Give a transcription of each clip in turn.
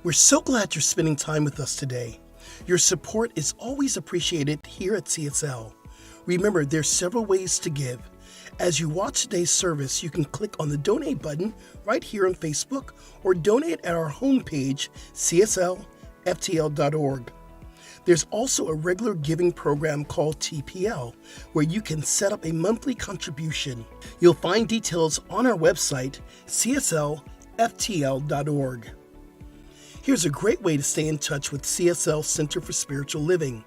We're so glad you're spending time with us today. Your support is always appreciated here at CSL. Remember, there's several ways to give. As you watch today's service, you can click on the donate button right here on Facebook or donate at our homepage, cslftl.org. There's also a regular giving program called TPL, where you can set up a monthly contribution. You'll find details on our website, cslftl.org. Here's a great way to stay in touch with CSL Center for Spiritual Living.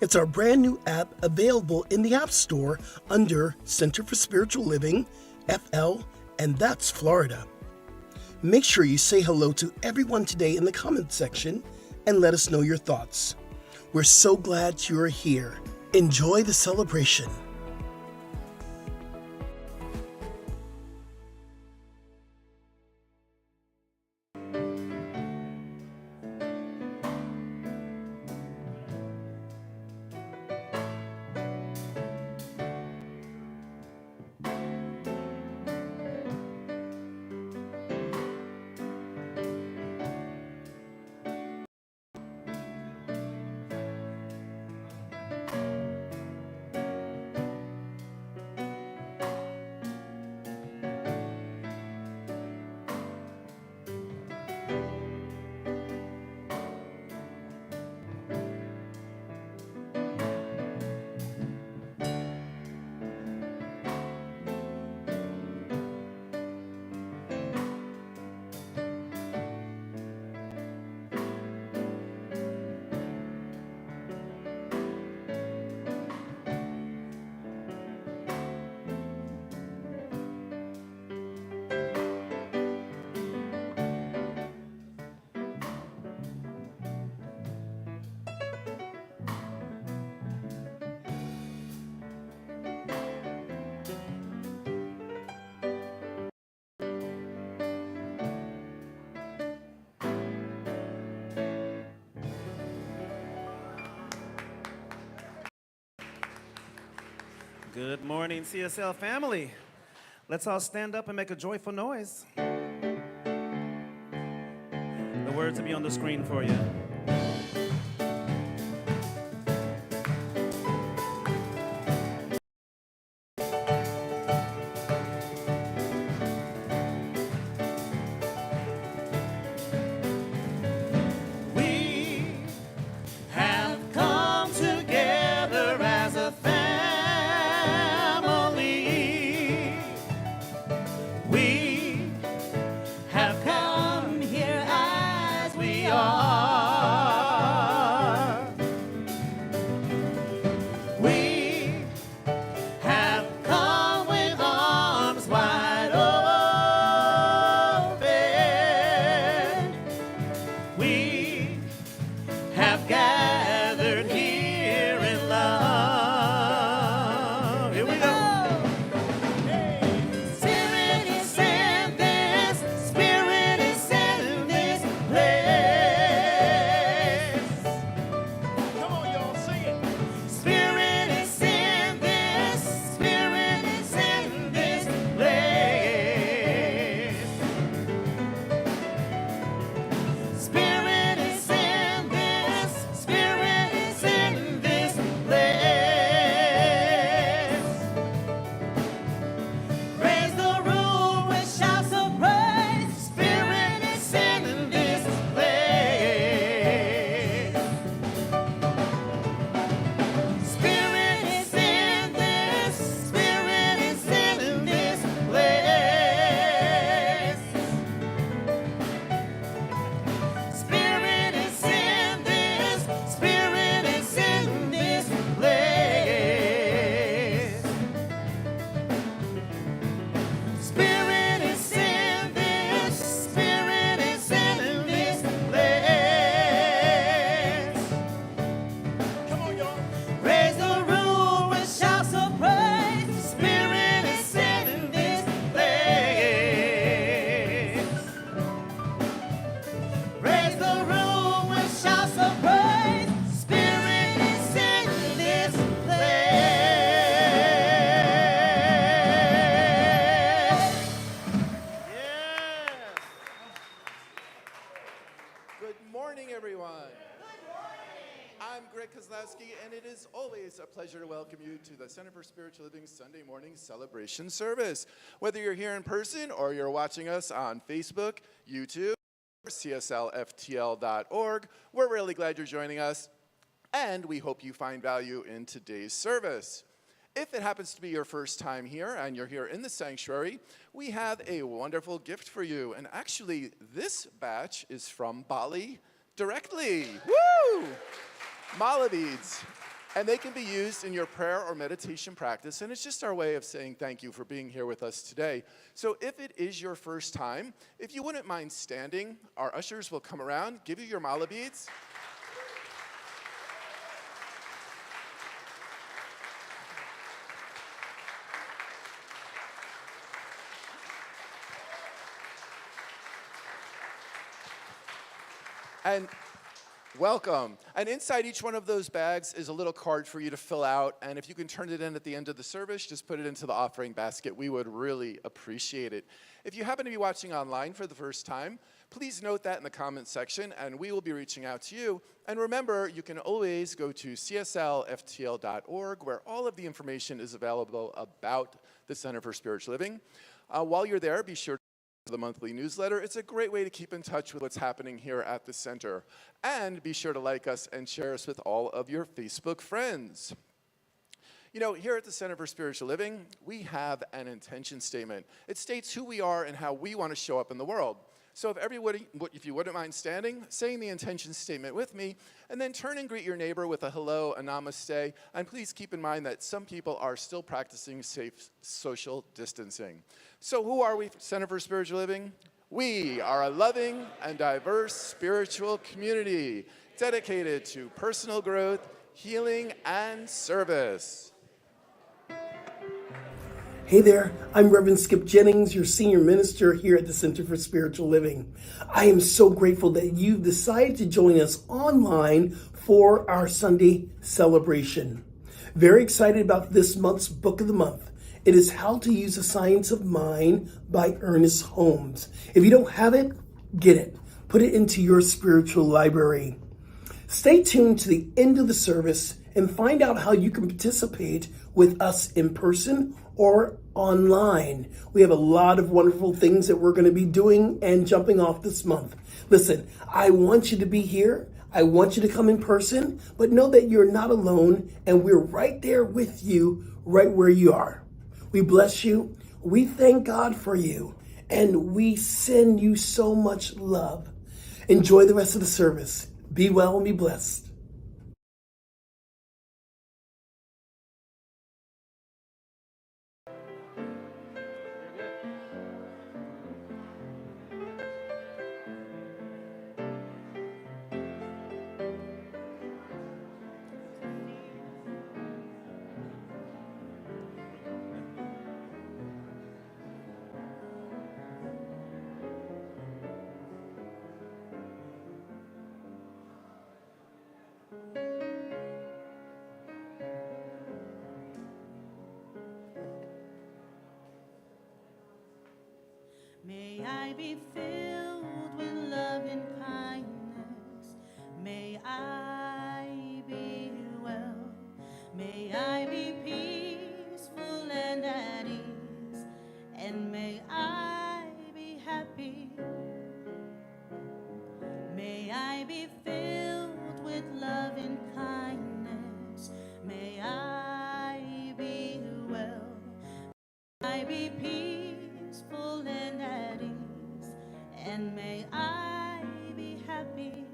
It's our brand new app available in the App Store under Center for Spiritual Living, FL, and that's Florida. Make sure you say hello to everyone today in the comment section and let us know your thoughts. We're so glad you're here. Enjoy the celebration. Good morning, CSL family. Let's all stand up and make a joyful noise. The words will be on the screen for you. We have come here as we are. Center for Spiritual Living Sunday morning celebration service. Whether you're here in person or you're watching us on Facebook, YouTube, or CSLFTL.org, we're really glad you're joining us, and we hope you find value in today's service. If it happens to be your first time here and you're here in the sanctuary, we have a wonderful gift for you. And actually, this batch is from Bali directly. Woo! Mala beads. And they can be used in your prayer or meditation practice, and it's just our way of saying thank you for being here with us today. So if it is your first time, if you wouldn't mind standing, our ushers will come around, give you your mala beads. And welcome. And inside each one of those bags is a little card for you to fill out. And if you can turn it in at the end of the service, just put it into the offering basket. We would really appreciate it. If you happen to be watching online for the first time, please note that in the comments section, and we will be reaching out to you. And remember, you can always go to CSLFTL.org, where all of the information is available about the Center for Spiritual Living. While you're there, be sure to the monthly newsletter. It's a great way to keep in touch with what's happening here at the center. And be sure to like us and share us with all of your Facebook friends. You know, here at the Center for Spiritual Living, we have an intention statement. It states who we are and how we want to show up in the world. So if you wouldn't mind standing, saying the intention statement with me, and then turn and greet your neighbor with a hello, a namaste, and please keep in mind that some people are still practicing safe social distancing. So who are we, Center for Spiritual Living? We are a loving and diverse spiritual community dedicated to personal growth, healing, and service. Hey there, I'm Reverend Skip Jennings, your senior minister here at the Center for Spiritual Living. I am so grateful that you've decided to join us online for our Sunday celebration. Very excited about this month's book of the month. It is How to Use the Science of Mind by Ernest Holmes. If you don't have it, get it. Put it into your spiritual library. Stay tuned to the end of the service and find out how you can participate with us in person or online. We have a lot of wonderful things that we're going to be doing and jumping off this month. Listen, I want you to be here. I want you to come in person, but know that you're not alone and we're right there with you, right where you are. We bless you. We thank God for you, and we send you so much love. Enjoy the rest of the service. Be well and be blessed. May I be filled with love and kindness. May I be well. May I be peaceful and at ease. And may I be happy. May I be filled with love and kindness. May I be well. May I be peaceful and at ease, and may I be happy.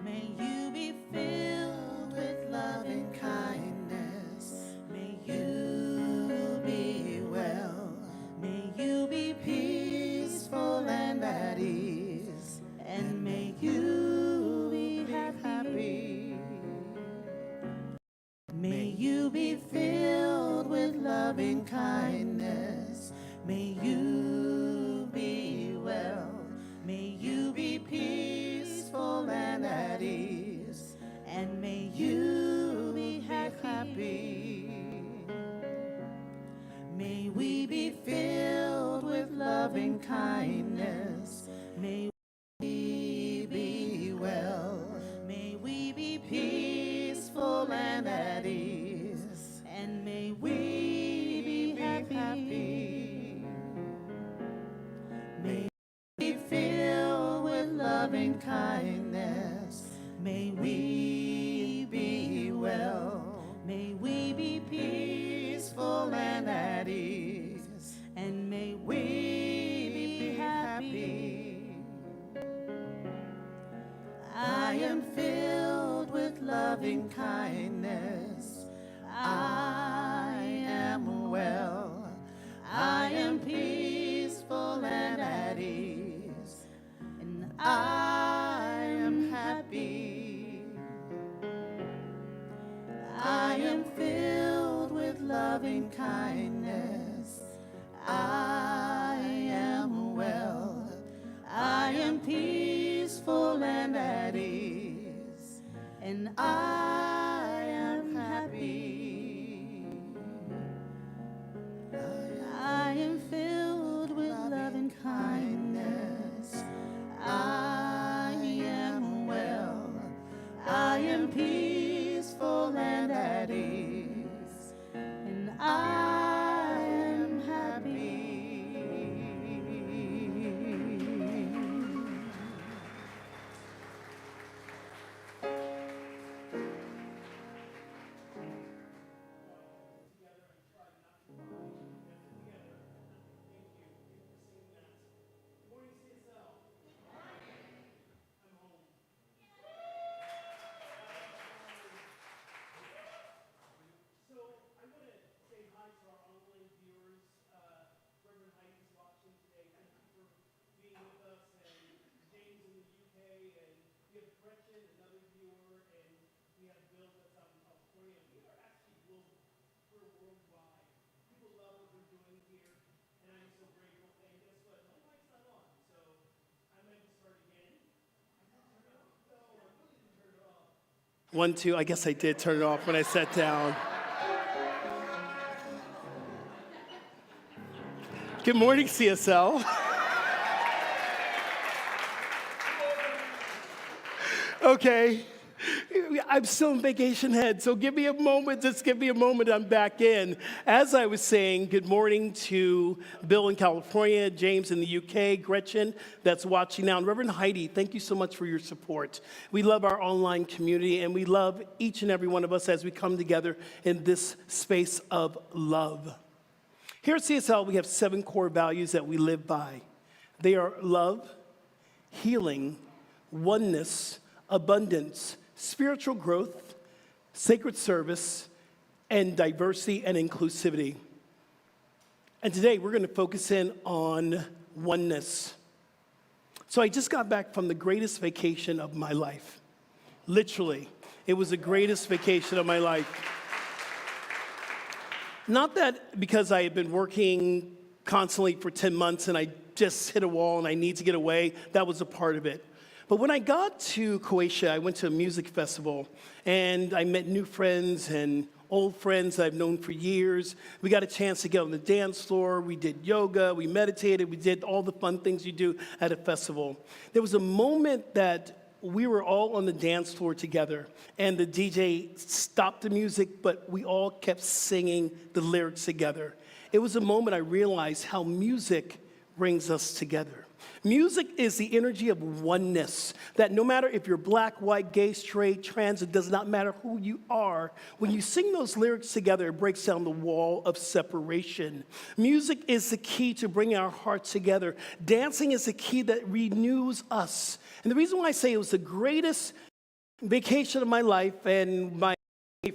May you be filled with love and kindness. May you be well. May you be peaceful and at ease, and may you be happy. May you be filled with loving kindness. May you be well. May you be peaceful and at ease. And may you be happy. May we be filled with loving kindness. May we be well. May we be peaceful and at ease. be peaceful and at ease, and may we be happy. I am filled with loving kindness. I am well. I am peaceful and at ease, and I am happy. I am filled with loving kindness. I am well. I am peaceful and at ease, and I am happy. I am filled with loving kindness. I am well. I am peaceful and at ease, And I am happy. One, two, I guess I did turn it off when I sat down. Good morning, CSL. Okay, I'm still in vacation head, so give me a moment, just give me a moment, I'm back in. As I was saying, good morning to Bill in California, James in the UK, Gretchen that's watching now, and Reverend Heidi, thank you so much for your support. We love our online community, and we love each and every one of us as we come together in this space of love. Here at CSL, we have 7 core values that we live by. They are love, healing, oneness, abundance, spiritual growth, sacred service, and diversity and inclusivity. And today we're going to focus in on oneness. So I just got back from the greatest vacation of my life. Literally, it was the greatest vacation of my life. Not that because I had been working constantly for 10 months and I just hit a wall and I need to get away, that was a part of it. But when I got to Croatia, I went to a music festival, and I met new friends and old friends that I've known for years. We got a chance to get on the dance floor. We did yoga. We meditated. We did all the fun things you do at a festival. There was a moment that we were all on the dance floor together, and the DJ stopped the music, but we all kept singing the lyrics together. It was a moment I realized how music brings us together. Music is the energy of oneness, that no matter if you're black, white, gay, straight, trans, it does not matter who you are. When you sing those lyrics together, it breaks down the wall of separation. Music is the key to bringing our hearts together. Dancing is the key that renews us. And the reason why I say it was the greatest vacation of my life, and my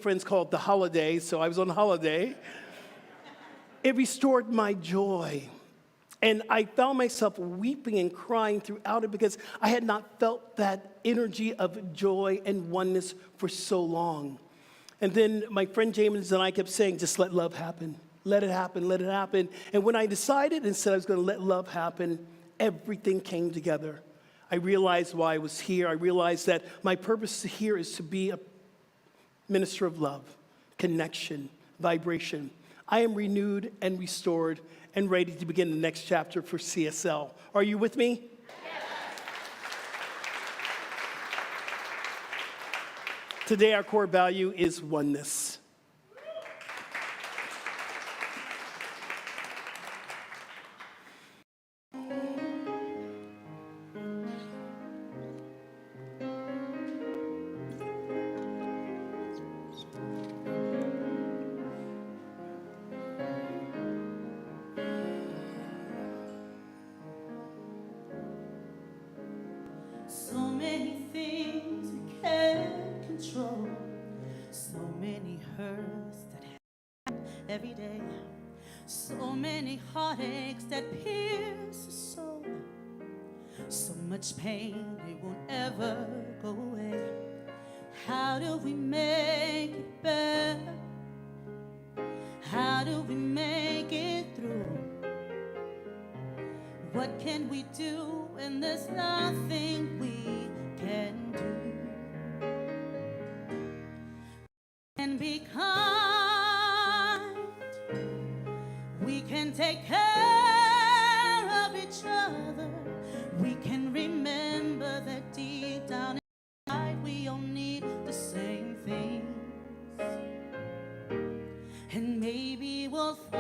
friends call it the holiday, so I was on holiday, it restored my joy. And I found myself weeping and crying throughout it because I had not felt that energy of joy and oneness for so long. And then my friend James and I kept saying, just let love happen. Let it happen, let it happen. And when I decided and said I was going to let love happen, everything came together. I realized why I was here. I realized that my purpose here is to be a minister of love, connection, vibration. I am renewed and restored and ready to begin the next chapter for CSL. Are you with me? Yes. Today, our core value is oneness. every day. So many heartaches that pierce the soul. So much pain, it won't ever go away. How do we make it better? How do we make it through? What can we do when there's nothing we can do? And be kind, we can take care of each other. We can remember that deep down inside we all need the same things. And maybe we'll find,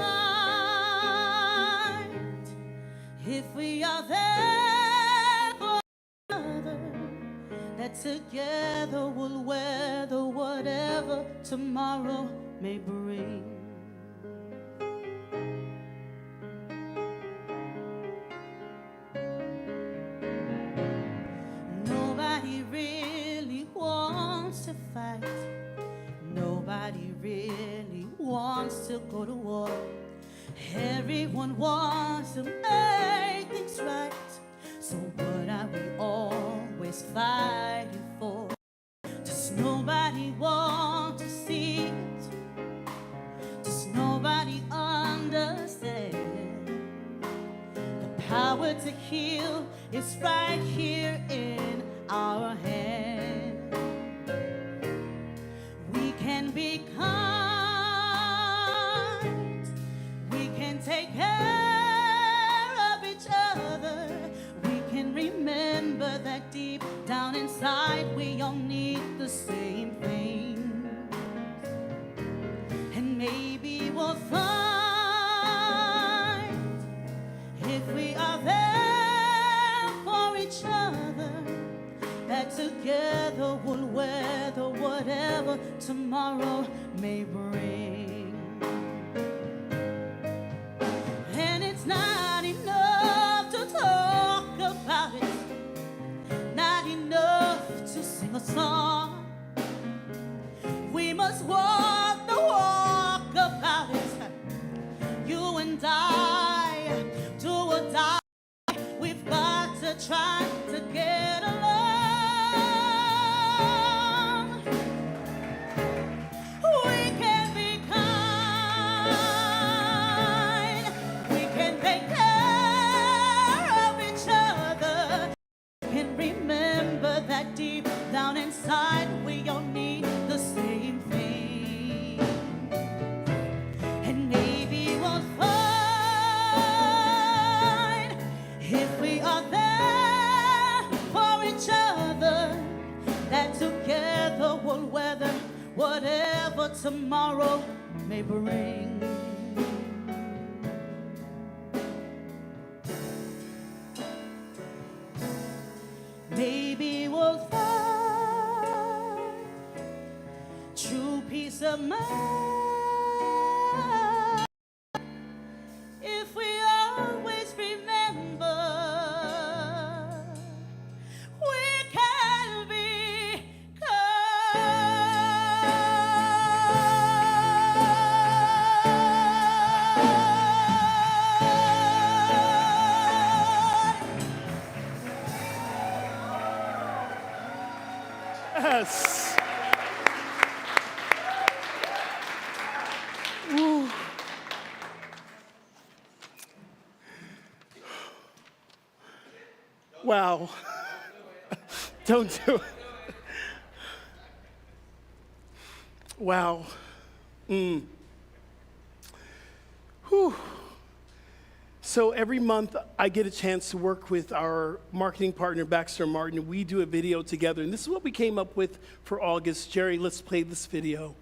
if we are there for each other, that together we'll weather whatever tomorrow may bring. Nobody really wants to fight. Nobody really wants to go to war. Everyone wants to make things right. So what are we always fighting for? Does nobody want to see it? Does nobody understand? The power to heal is right here in our hands. We can be kind. We can take care of each other. We can remember that deep down inside we all need the same thing. And maybe we'll find, if we are there for each other, that together we'll weather whatever tomorrow may bring. And it's not enough to talk about it, not enough to sing a song. We must walk the walk about it. You and I, do or die. We've got to try to get along. We can be kind. We can take care of each other. We can remember that deep down inside we all need the same thing. And maybe we'll find, if we are there for each other, that together we'll weather whatever tomorrow may bring. Maybe we'll find true peace of mind if we always remember we can be Yes. Ooh. Wow. Don't do it. Wow. Whew. So every month I get a chance to work with our marketing partner, Baxter Martin. We do a video together, and this is what we came up with for August. Jerry, let's play this video.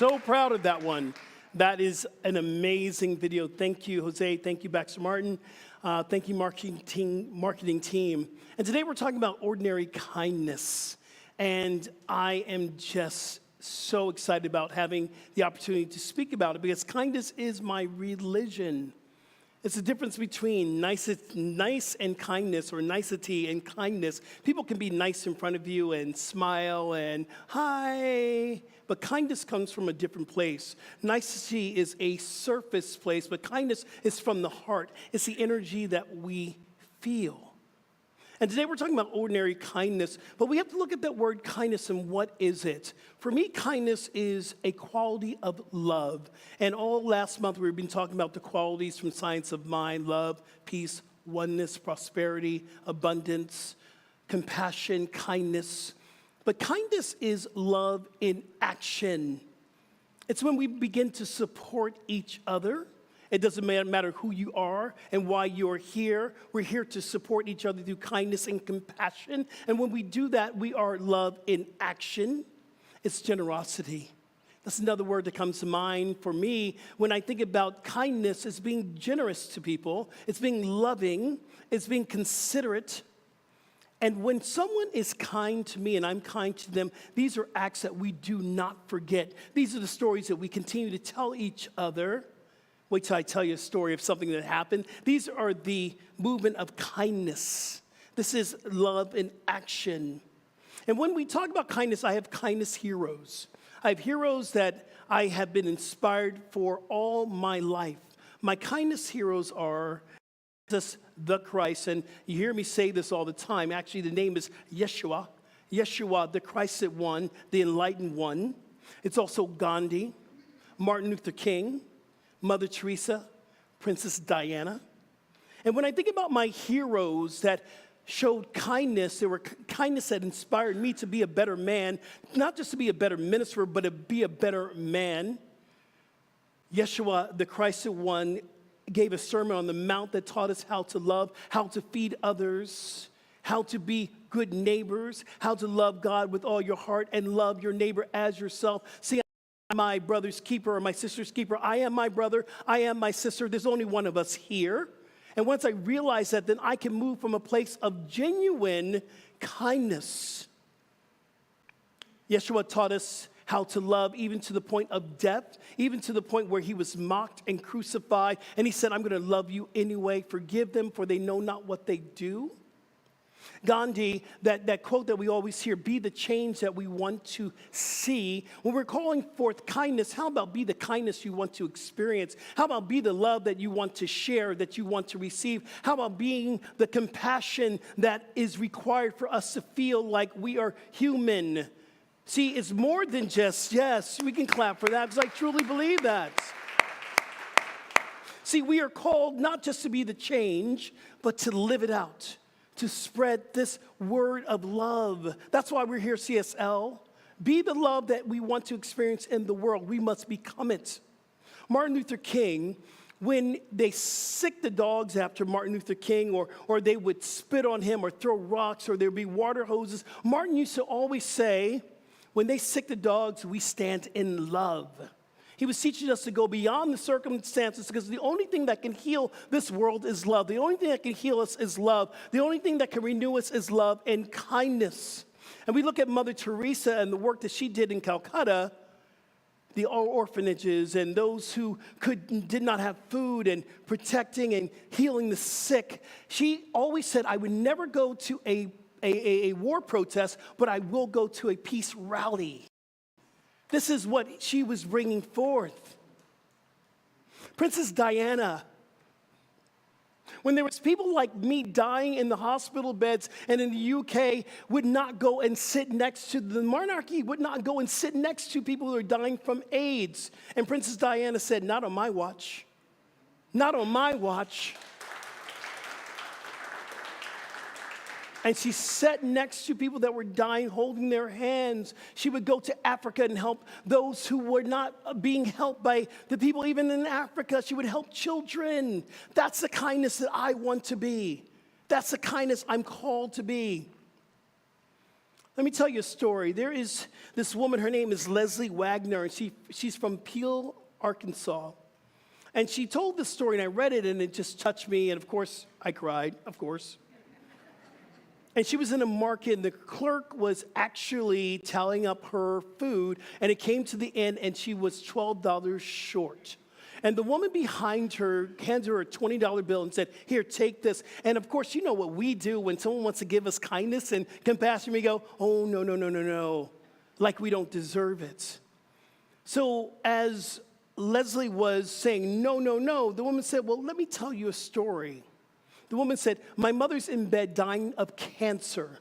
so proud of that one. That is an amazing video. Thank you, Jose. Thank you, Baxter Martin. Thank you, marketing team. And today we're talking about ordinary kindness. And I am just so excited about having the opportunity to speak about it because kindness is my religion. It's the difference between nice and kindness, or nicety and kindness. People can be nice in front of you and smile and hi, but kindness comes from a different place. Nicety is a surface place, but kindness is from the heart. It's the energy that we feel. And today we're talking about ordinary kindness, but we have to look at that word kindness and what is it? For me, kindness is a quality of love. And all last month we've been talking about the qualities from Science of Mind: love, peace, oneness, prosperity, abundance, compassion, kindness. But kindness is love in action. It's when we begin to support each other. It doesn't matter who you are and why you're here. We're here to support each other through kindness and compassion. And when we do that, we are love in action. It's generosity. That's another word that comes to mind for me when I think about kindness. It's being generous to people. It's being loving. It's being considerate. And when someone is kind to me and I'm kind to them, these are acts that we do not forget. These are the stories that we continue to tell each other. Wait till I tell you a story of something that happened. These are the movement of kindness. This is love in action. And when we talk about kindness, I have kindness heroes. I have heroes that I have been inspired for all my life. My kindness heroes are Jesus the Christ, and you hear me say this all the time. Actually, the name is Yeshua. Yeshua, the Christ one, the enlightened one. It's also Gandhi, Martin Luther King, Mother Teresa, Princess Diana. And when I think about my heroes that showed kindness, there were kindness that inspired me to be a better man, not just to be a better minister, but to be a better man. Yeshua, the Christ one, gave a sermon on the Mount that taught us how to love, how to feed others, how to be good neighbors, how to love God with all your heart and love your neighbor as yourself. See, my brother's keeper or my sister's keeper. I am my brother. I am my sister. There's only one of us here. And once I realize that, then I can move from a place of genuine kindness. Yeshua taught us how to love even to the point of death, even to the point where he was mocked and crucified. And he said, I'm going to love you anyway. Forgive them, for they know not what they do. Gandhi, that quote that we always hear, be the change that we want to see. When we're calling forth kindness, how about be the kindness you want to experience? How about be the love that you want to share, that you want to receive? How about being the compassion that is required for us to feel like we are human? See, it's more than just, yes, we can clap for that because I truly believe that. See, we are called not just to be the change, but to live it out, to spread this word of love. That's why we're here, CSL. Be the love that we want to experience in the world. We must become it. Martin Luther King, when they sicked the dogs after Martin Luther King, or they would spit on him or throw rocks, or there'd be water hoses, Martin used to always say, when they sick the dogs, we stand in love. He was teaching us to go beyond the circumstances because the only thing that can heal this world is love. The only thing that can heal us is love. The only thing that can renew us is love and kindness. And we look at Mother Teresa and the work that she did in Calcutta, the orphanages and those who did not have food, and protecting and healing the sick. She always said, I would never go to a war protest, but I will go to a peace rally. This is what she was bringing forth. Princess Diana, when there was people like me dying in the hospital beds and in the UK, would not go and sit next to the monarchy, would not go and sit next to people who are dying from AIDS. And Princess Diana said, not on my watch. Not on my watch. And she sat next to people that were dying, holding their hands. She would go to Africa and help those who were not being helped by the people even in Africa. She would help children. That's the kindness that I want to be. That's the kindness I'm called to be. Let me tell you a story. There is this woman, her name is Leslie Wagner, and she's from Peel, Arkansas. And she told this story, and I read it, and it just touched me, and of course, I cried, of course. And she was in a market, and the clerk was actually tallying up her food, and it came to the end, and she was $12 short. And the woman behind her handed her a $20 bill and said, "Here, take this." And of course, you know what we do when someone wants to give us kindness and compassion, we go, "Oh, no, no, no, no, no," like we don't deserve it. So as Leslie was saying, "No, no, no," the woman said, "Well, let me tell you a story." The woman said, "My mother's in bed dying of cancer.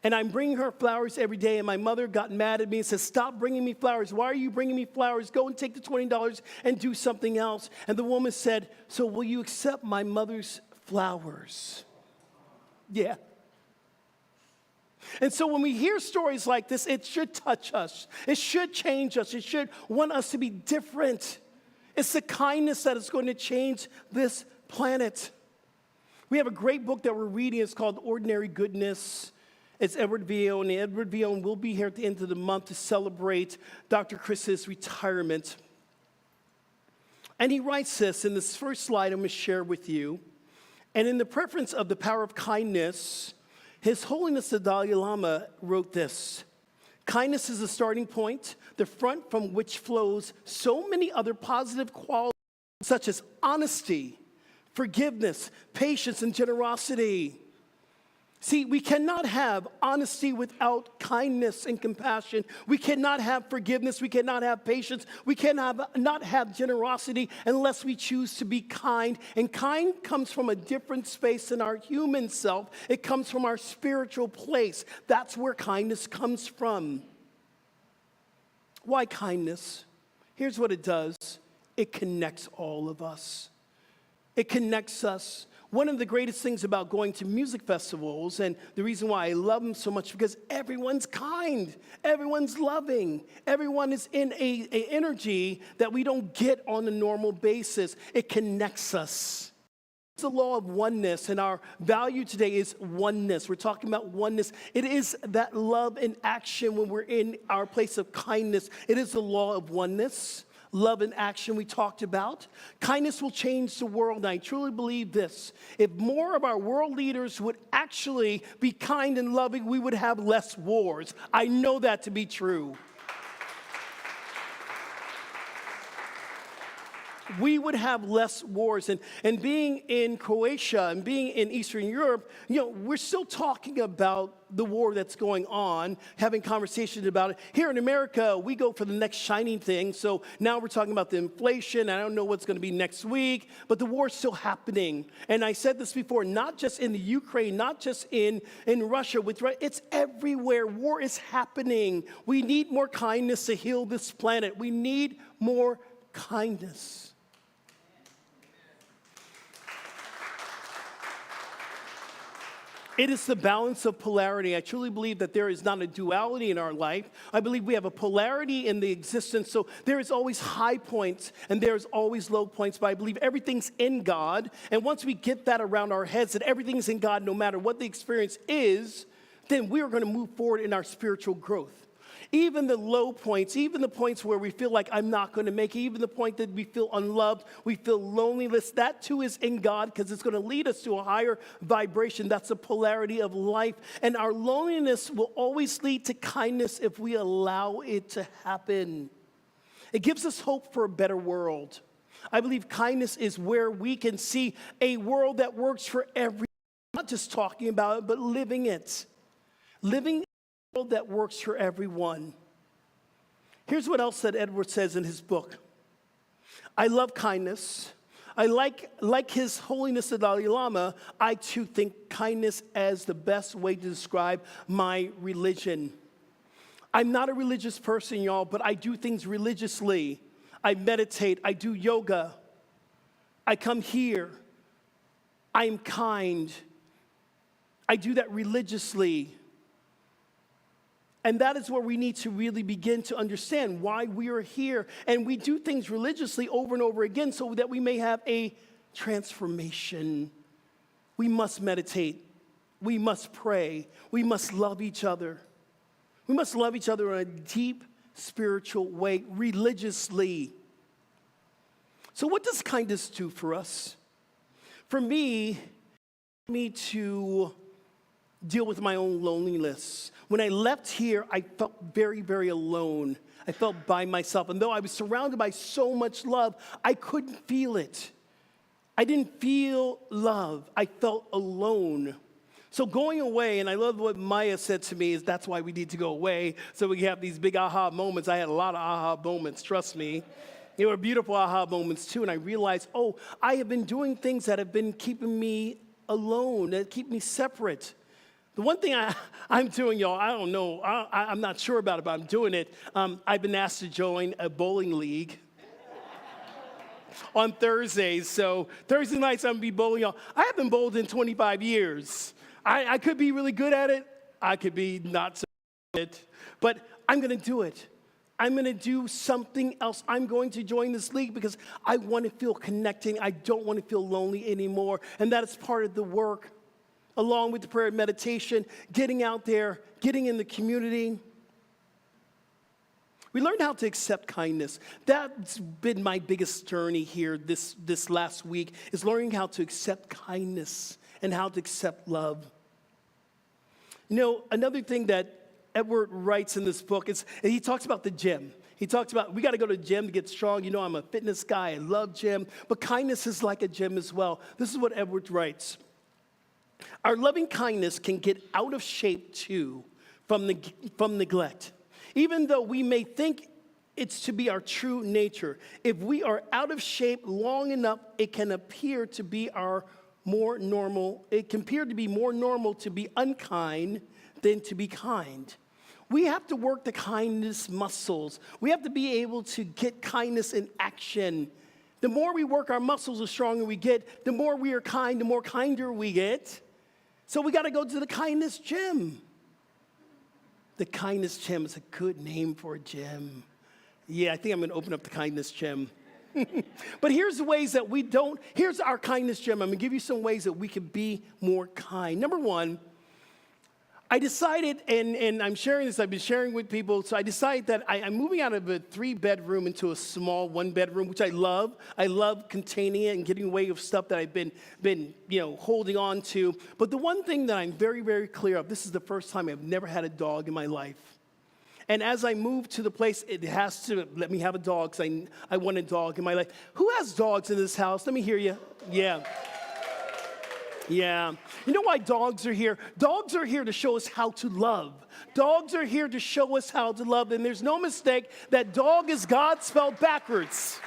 And I'm bringing her flowers every day, and my mother got mad at me and said, 'Stop bringing me flowers. Why are you bringing me flowers? Go and take the $20 and do something else.'" And the woman said, "So will you accept my mother's flowers?" Yeah. And so when we hear stories like this, it should touch us. It should change us. It should want us to be different. It's the kindness that is going to change this planet. We have a great book that we're reading. It's called Ordinary Goodness. It's Edward Vion, and Edward Vion will be here at the end of the month to celebrate Dr. Chris's retirement. And he writes this in this first slide I'm going to share with you. And in the preference of the power of kindness, His Holiness the Dalai Lama wrote this: "Kindness is the starting point, the front from which flows so many other positive qualities such as honesty, forgiveness, patience, and generosity." See, we cannot have honesty without kindness and compassion. We cannot have forgiveness. We cannot have patience. We cannot not have generosity unless we choose to be kind. And kind comes from a different space than our human self. It comes from our spiritual place. That's where kindness comes from. Why kindness? Here's what it does. It connects all of us. It connects us. One of the greatest things about going to music festivals, and the reason why I love them so much, because everyone's kind, everyone's loving, everyone is in a energy that we don't get on a normal basis. It connects us. It's the law of oneness, and our value today is oneness. We're talking about oneness. It is that love in action when we're in our place of kindness. It is the law of oneness. Love in action we talked about. Kindness will change the world, and I truly believe this. If more of our world leaders would actually be kind and loving, we would have less wars. I know that to be true. We would have less wars. And being in Croatia and being in Eastern Europe, we're still talking about the war that's going on, having conversations about it. Here in America, we go for the next shining thing. So now we're talking about the inflation. I don't know what's going to be next week, but the war's still happening. And I said this before, not just in the Ukraine, not just in Russia, it's everywhere. War is happening. We need more kindness to heal this planet. We need more kindness. It is the balance of polarity. I truly believe that there is not a duality in our life. I believe we have a polarity in the existence. So there is always high points and there's always low points. But I believe everything's in God. And once we get that around our heads, that everything's in God no matter what the experience is, then we are going to move forward in our spiritual growth. Even the low points, even the points where we feel like I'm not going to make it, even the point that we feel unloved, we feel loneliness, that too is in God because it's going to lead us to a higher vibration. That's the polarity of life. And our loneliness will always lead to kindness if we allow it to happen. It gives us hope for a better world. I believe kindness is where we can see a world that works for everyone, not just talking about it, but living it. Living that works for everyone. Here's what else that Edward says in his book. I love kindness. I like His Holiness the Dalai Lama, I too think kindness as the best way to describe my religion. I'm not a religious person, y'all, but I do things religiously. I meditate, I do yoga. I come here. I'm kind. I do that religiously. And that is where we need to really begin to understand why we are here. And we do things religiously over and over again so that we may have a transformation. We must meditate. we must pray. We must love each other. We must love each other in a deep spiritual way, religiously. So what does kindness do for us? For me to deal with my own loneliness. When I left here, I felt very, very alone. I felt by myself. And though I was surrounded by so much love, I couldn't feel it. I didn't feel love. I felt alone. So going away, and I love what Maya said to me, is that's why we need to go away, so we can have these big aha moments. I had a lot of aha moments, trust me. They were beautiful aha moments too, and I realized, oh, I have been doing things that have been keeping me alone, that keep me separate. The one thing I'm doing, y'all, I don't know, I'm not sure about it, but I'm doing it. I've been asked to join a bowling league on Thursdays. So Thursday nights I'm going to be bowling, y'all. I haven't bowled in 25 years. I could be really good at it. I could be not so good at it. But I'm going to do it. I'm going to do something else. I'm going to join this league because I want to feel connecting. I don't want to feel lonely anymore. And that is part of the work, along with the prayer and meditation, getting out there, getting in the community. We learned how to accept kindness. That's been my biggest journey here this last week, is learning how to accept kindness and how to accept love. You know, another thing that Edward writes in this book is, and he talks about the gym. He talks about, we got to go to the gym to get strong. You know, I'm a fitness guy. I love gym. But kindness is like a gym as well. This is what Edward writes. Our loving kindness can get out of shape, too, from neglect. Even though we may think it's to be our true nature, if we are out of shape long enough, it can appear to be more normal to be unkind than to be kind. We have to work the kindness muscles. We have to be able to get kindness in action. The more we work our muscles, the stronger we get. The more we are kind, the more kinder we get. So we got to go to the kindness gym. The kindness gym is a good name for a gym. Yeah, I think I'm going to open up the kindness gym. But here's the ways that here's our kindness gym. I'm going to give you some ways that we can be more kind. Number one, I decided, and I'm sharing this, I've been sharing with people, so I decided that I'm moving out of a 3-bedroom into a small 1-bedroom, which I love. I love containing it and getting away with stuff that I've been holding on to. But the one thing that I'm very, very clear of, this is the first time I've never had a dog in my life. And as I move to the place, it has to let me have a dog because I want a dog in my life. Who has dogs in this house? Let me hear you. Yeah. Yeah. You know why dogs are here? Dogs are here to show us how to love. Dogs are here to show us how to love. And there's no mistake that dog is God spelled backwards.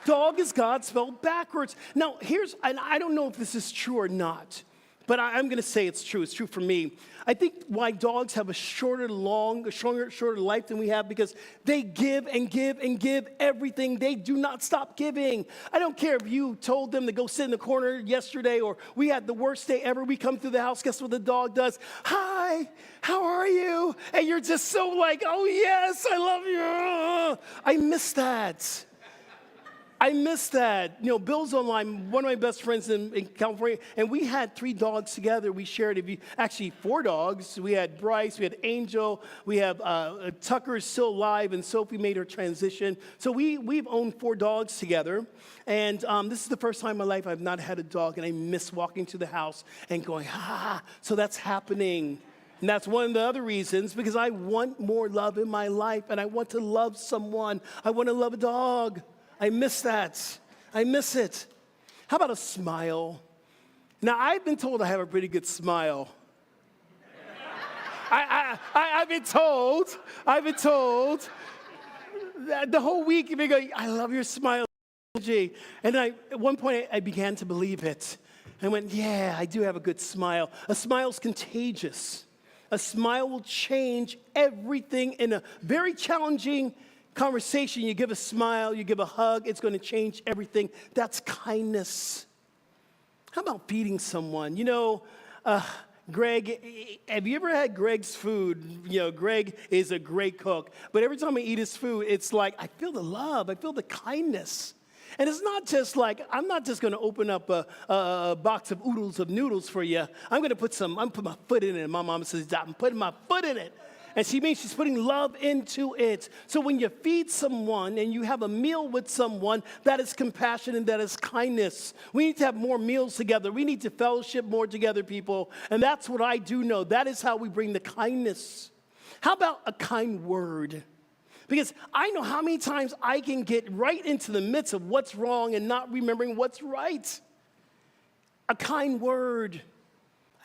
Dog is God spelled backwards. Now, and I don't know if this is true or not, but I'm going to say it's true. It's true for me. I think why dogs have a shorter life than we have, because they give and give and give everything. They do not stop giving. I don't care if you told them to go sit in the corner yesterday, or we had the worst day ever. We come through the house. Guess what the dog does? Hi, how are you? And you're just so like, oh yes, I love you. I miss that. I miss that. You know, Bill's online, one of my best friends in California, and we had 3 dogs together. We shared, actually 4 dogs. We had Bryce, we had Angel, we have Tucker is still alive, and Sophie made her transition. So we've owned 4 dogs together, and this is the first time in my life I've not had a dog, and I miss walking to the house and going, so that's happening. And that's one of the other reasons, because I want more love in my life, and I want to love someone. I want to love a dog. I miss that. I miss it. How about a smile? Now, I've been told I have a pretty good smile. I've been told that the whole week you've been going, I love your smile. And at one point, I began to believe it. I went, yeah, I do have a good smile. A smile's contagious. A smile will change everything in a very challenging conversation. You give a smile, you give a hug, it's going to change everything. That's kindness. How about feeding someone? You know, Greg, have you ever had Greg's food? You know, Greg is a great cook, but every time I eat his food, it's like I feel the love, I feel the kindness. And it's not just like, I'm not just going to open up a box of oodles of noodles for you. I'm going to put my foot in it. And my mom says, I'm putting my foot in it. And she means she's putting love into it. So when you feed someone and you have a meal with someone, that is compassion and that is kindness. We need to have more meals together. We need to fellowship more together, people. And that's what I do know. That is how we bring the kindness. How about a kind word? Because I know how many times I can get right into the midst of what's wrong and not remembering what's right. A kind word.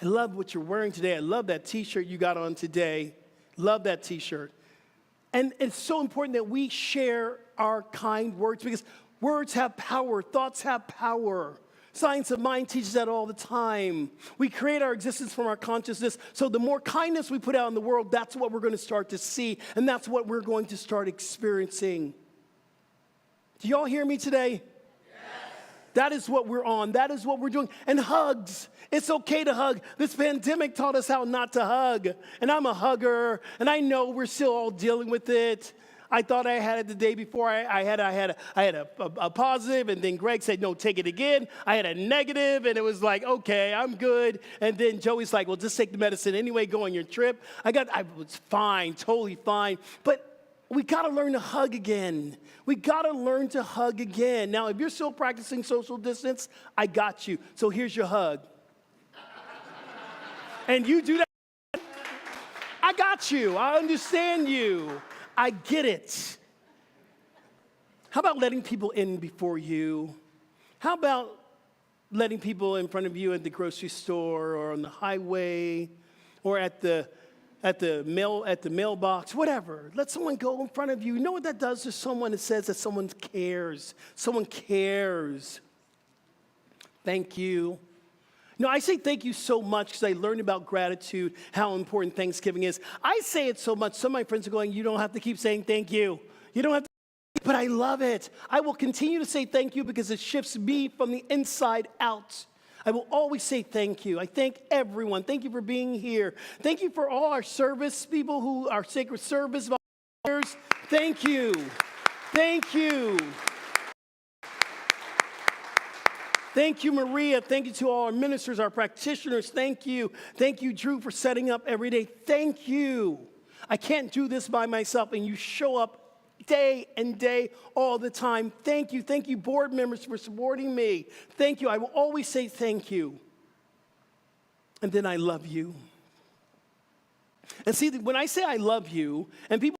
I love what you're wearing today. I love that t-shirt you got on today. Love that t-shirt. And it's so important that we share our kind words because words have power. Thoughts have power. Science of mind teaches that all the time. We create our existence from our consciousness. So the more kindness we put out in the world, that's what we're going to start to see. And that's what we're going to start experiencing. Do y'all hear me today? Yes. That is what we're on. That is what we're doing. And hugs. It's okay to hug. This pandemic taught us how not to hug. And I'm a hugger. And I know we're still all dealing with it. I thought I had it the day before. I had a positive, and then Greg said, no, take it again. I had a negative, and it was like, okay, I'm good. And then Joey's like, well, just take the medicine anyway, go on your trip. I was fine, totally fine. But we got to learn to hug again. We got to learn to hug again. Now, if you're still practicing social distance, I got you. So here's your hug. And you do that. I got you. I understand you. I get it. How about letting people in before you? How about letting people in front of you at the grocery store or on the highway or at the mailbox, whatever. Let someone go in front of you. You know what that does to someone? It says that someone cares. Someone cares. Thank you. No, I say thank you so much because I learned about gratitude, how important Thanksgiving is. I say it so much, some of my friends are going, you don't have to keep saying thank you. You don't have to, but I love it. I will continue to say thank you because it shifts me from the inside out. I will always say thank you. I thank everyone. Thank you for being here. Thank you for all our service people who are sacred service volunteers. Thank you. Thank you. Thank you, Maria. Thank you to all our ministers, our practitioners. Thank you. Thank you, Drew, for setting up every day. Thank you. I can't do this by myself, and you show up day and day all the time. Thank you. Thank you, board members, for supporting me. Thank you. I will always say thank you. And then I love you. And see, when I say I love you, and people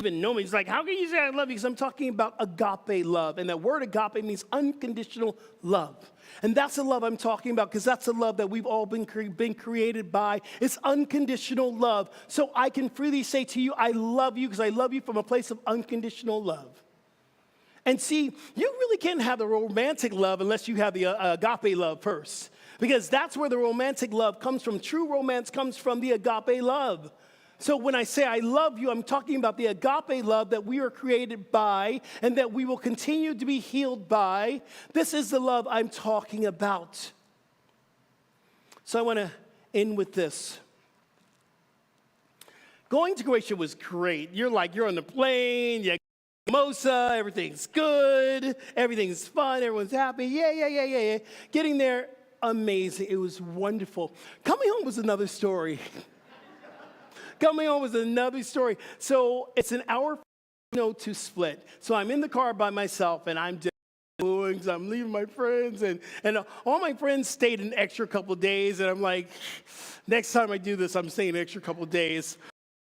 even know me, it's like, how can you say I love you? Because I'm talking about agape love. And that word agape means unconditional love. And that's the love I'm talking about because that's the love that we've all been created by. It's unconditional love. So I can freely say to you, I love you because I love you from a place of unconditional love. And see, you really can't have the romantic love unless you have the agape love first. Because that's where the romantic love comes from. True romance comes from the agape love. So when I say I love you, I'm talking about the agape love that we are created by and that we will continue to be healed by. This is the love I'm talking about. So I want to end with this. Going to Croatia was great. You're on the plane, you mimosa, everything's good, everything's fun, everyone's happy. Yeah. Getting there, amazing. It was wonderful. Coming home was another story. Coming home was another story. So it's an hour to Split. So I'm in the car by myself, and I'm just booing because I'm leaving my friends. And all my friends stayed an extra couple of days, and I'm like, next time I do this, I'm staying an extra couple of days.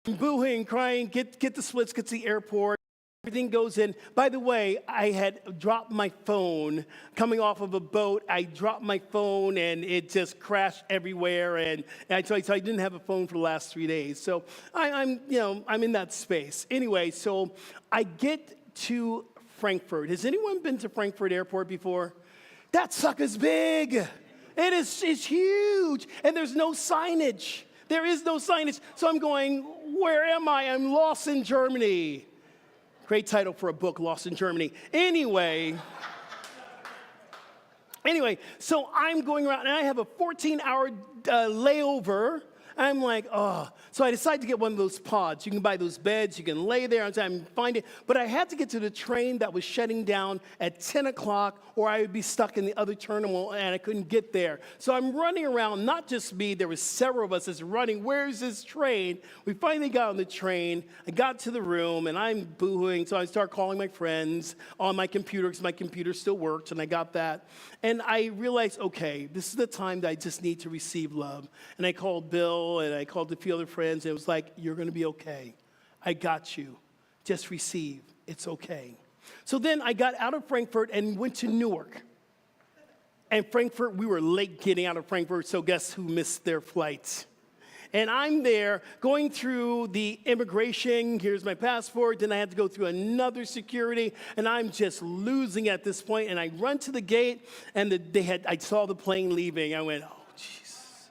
I'm booing, crying, get the Splits, get to the airport. Everything goes in. By the way, I had dropped my phone coming off of a boat. I dropped my phone, and it just crashed everywhere. And I didn't have a phone for the last 3 days. So I'm in that space. Anyway, so I get to Frankfurt. Has anyone been to Frankfurt Airport before? That sucker's big. It's huge, and there's no signage. There is no signage. So I'm going, where am I? I'm lost in Germany. Great title for a book, Lost in Germany. Anyway, so I'm going around, and I have a 14-hour layover I'm like, oh. So I decided to get one of those pods. You can buy those beds. You can lay there and find it. But I had to get to the train that was shutting down at 10 o'clock or I would be stuck in the other terminal and I couldn't get there. So I'm running around, not just me. There was several of us that's running. Where's this train? We finally got on the train. I got to the room and I'm boohooing. So I start calling my friends on my computer because my computer still worked and I got that. And I realized, okay, this is the time that I just need to receive love. And I called Bill and I called a few other friends. And it was like, you're going to be okay. I got you. Just receive. It's okay. So then I got out of Frankfurt and went to Newark. And Frankfurt, we were late getting out of Frankfurt, so guess who missed their flight? And I'm there going through the immigration. Here's my passport. Then I had to go through another security. And I'm just losing at this point. And I run to the gate, and I saw the plane leaving. I went, oh, Jesus.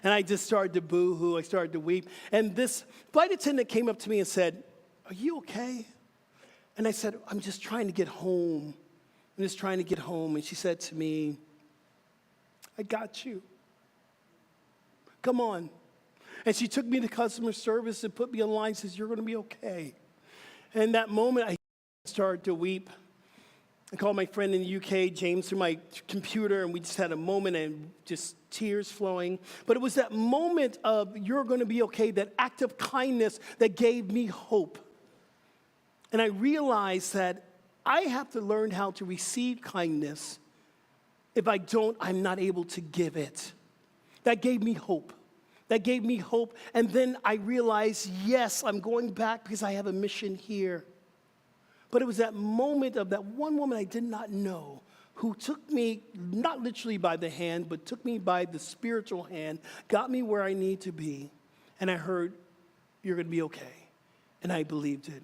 And I just started to boo-hoo. I started to weep. And this flight attendant came up to me and said, are you okay? And I said, I'm just trying to get home. I'm just trying to get home. And she said to me, I got you. Come on. And she took me to customer service and put me in line and says, you're going to be okay. And that moment, I started to weep. I called my friend in the UK, James, through my computer, and we just had a moment and just tears flowing. But it was that moment of you're going to be okay, that act of kindness that gave me hope. And I realized that I have to learn how to receive kindness. If I don't, I'm not able to give it. That gave me hope. That gave me hope. And then I realized, yes, I'm going back because I have a mission here. But it was that moment of that one woman I did not know who took me, not literally by the hand, but took me by the spiritual hand, got me where I need to be. And I heard, you're going to be okay. And I believed it.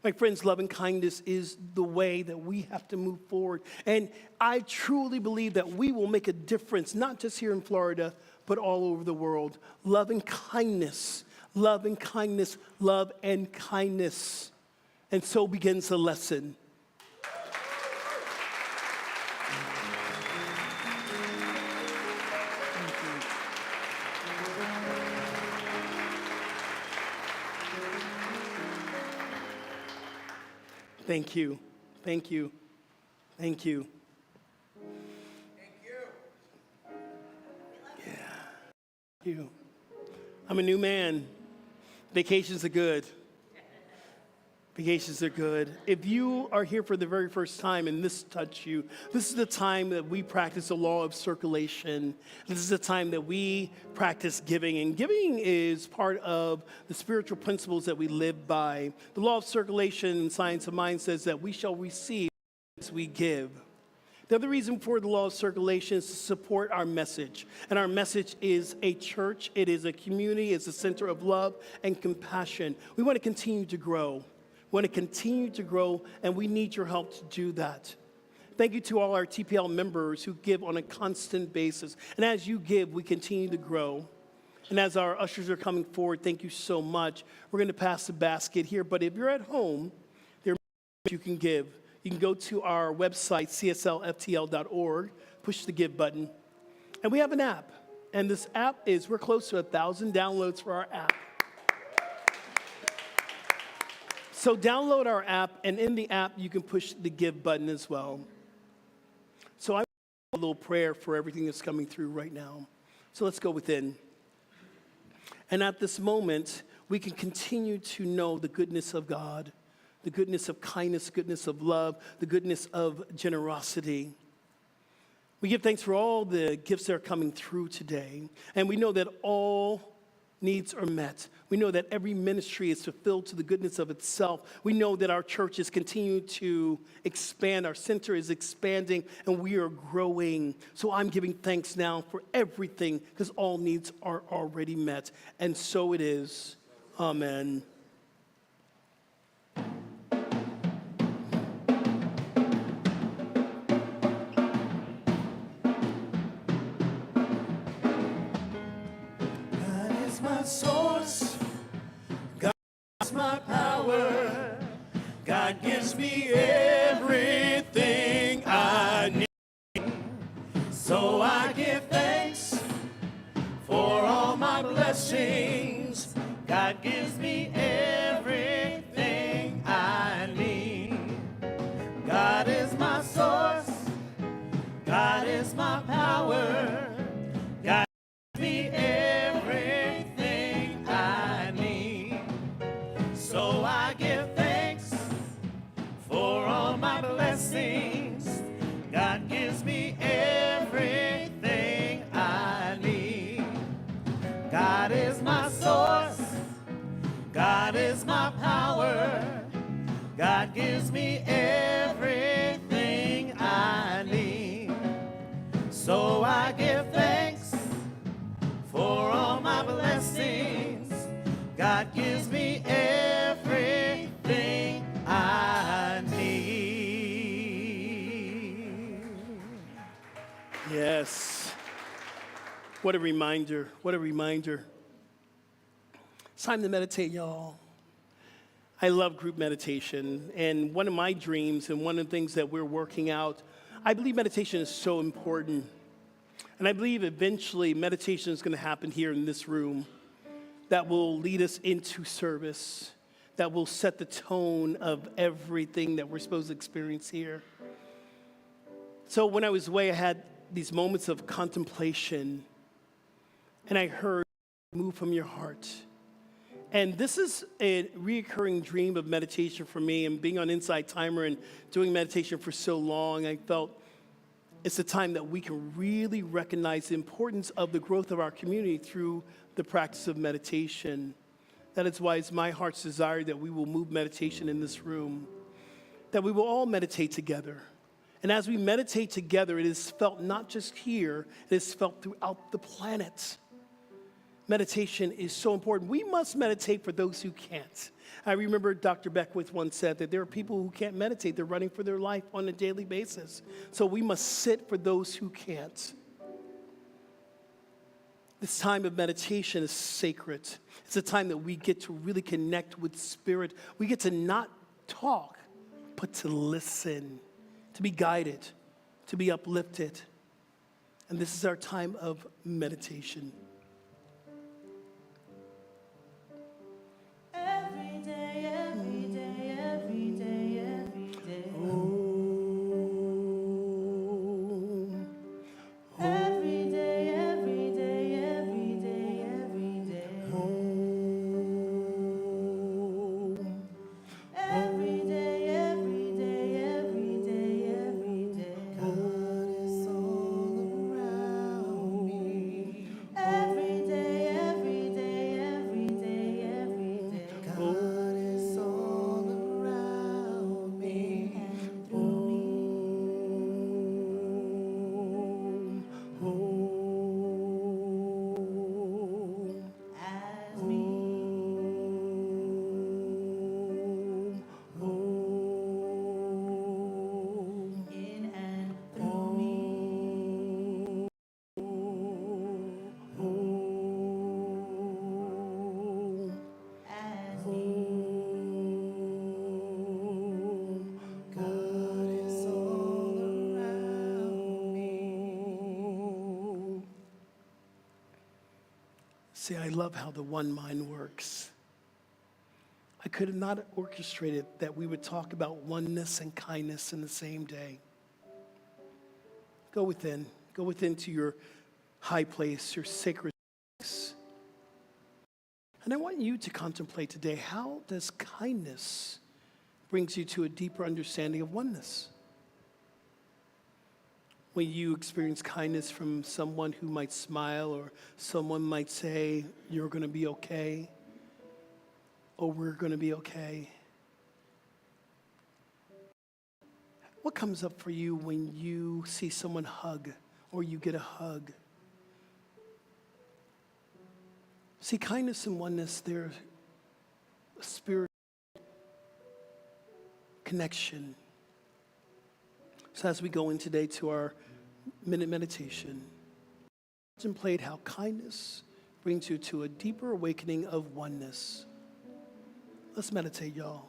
My friends, love and kindness is the way that we have to move forward. And I truly believe that we will make a difference, not just here in Florida, but all over the world. Love and kindness, love and kindness, love and kindness. And so begins the lesson. Thank you. Thank you. Thank you. Thank you. Yeah. Thank you. I'm a new man. Vacations are good. Vacations are good. If you are here for the very first time and this touched you, this is the time that we practice the law of circulation. This is the time that we practice giving. And giving is part of the spiritual principles that we live by. The law of circulation in Science of Mind says that we shall receive as we give. The other reason for the law of circulation is to support our message. And our message is a church, it is a community, it's a center of love and compassion. We want to continue to grow. We want to continue to grow, and we need your help to do that. Thank you to all our TPL members who give on a constant basis. And as you give, we continue to grow. And as our ushers are coming forward, thank you so much. We're going to pass the basket here, but if you're at home, there are ways you can give. You can go to our website, cslftl.org, push the give button. And we have an app. And this app we're close to 1,000 downloads for our app. So download our app, and in the app, you can push the give button as well. So I want a little prayer for everything that's coming through right now. So let's go within. And at this moment, we can continue to know the goodness of God, the goodness of kindness, goodness of love, the goodness of generosity. We give thanks for all the gifts that are coming through today. And we know that all needs are met. We know that every ministry is fulfilled to the goodness of itself. We know that our church is continuing to expand. Our center is expanding, and we are growing. So I'm giving thanks now for everything because all needs are already met. And so it is. Amen. My source, God is my power, God gives me everything I need, so I give thanks for all my blessings. God gives me everything I need. God is my source. God is my power. God gives me everything I need. So I give thanks for all my blessings. God gives me everything I need. God is my source. God is my power. God gives me everything I need. So I give thanks for all my blessings. God gives me everything I need. Yes. What a reminder. What a reminder. It's time to meditate, y'all. I love group meditation. And one of my dreams and one of the things that we're working out, I believe meditation is so important. And I believe eventually meditation is going to happen here in this room that will lead us into service, that will set the tone of everything that we're supposed to experience here. So when I was away, I had these moments of contemplation, and I heard, move from your heart. And this is a reoccurring dream of meditation for me, and being on Inside Timer and doing meditation for so long, I felt it's a time that we can really recognize the importance of the growth of our community through the practice of meditation. That is why it's my heart's desire that we will move meditation in this room, that we will all meditate together. And as we meditate together, it is felt not just here, it is felt throughout the planet. Meditation is so important. We must meditate for those who can't. I remember Dr. Beckwith once said that there are people who can't meditate. They're running for their life on a daily basis. So we must sit for those who can't. This time of meditation is sacred. It's a time that we get to really connect with Spirit. We get to not talk, but to listen, to be guided, to be uplifted. And this is our time of meditation. Every day, every day, every day, every day. Every day, every day, every day, every day. Every day, every day, every day, every day. God is all around me. Every day, every day, every day, every day. God is all around me and through me. As me. In and through me. As me. God is all around me. See, I love how the one mind works. I could have not orchestrated that we would talk about oneness and kindness in the same day. Go within to your high place, your sacred place. And I want you to contemplate today, how does kindness brings you to a deeper understanding of oneness? When you experience kindness from someone who might smile, or someone might say, you're going to be okay, or we're going to be okay. What comes up for you when you see someone hug, or you get a hug? See, kindness and oneness, they're a spiritual connection. So as we go in today to our minute meditation, contemplate how kindness brings you to a deeper awakening of oneness. Let's meditate, y'all.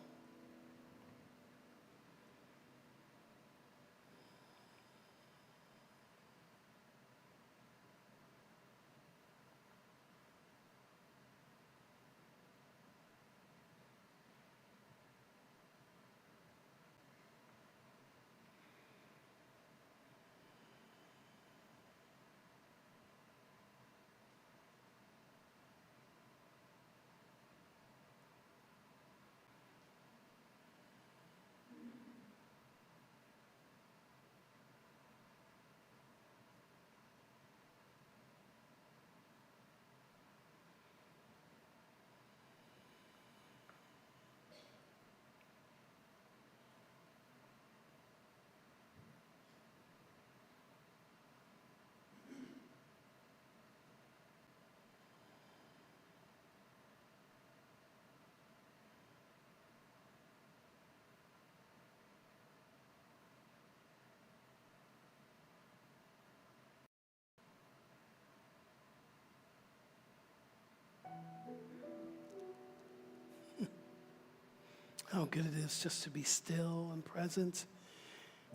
How good it is just to be still and present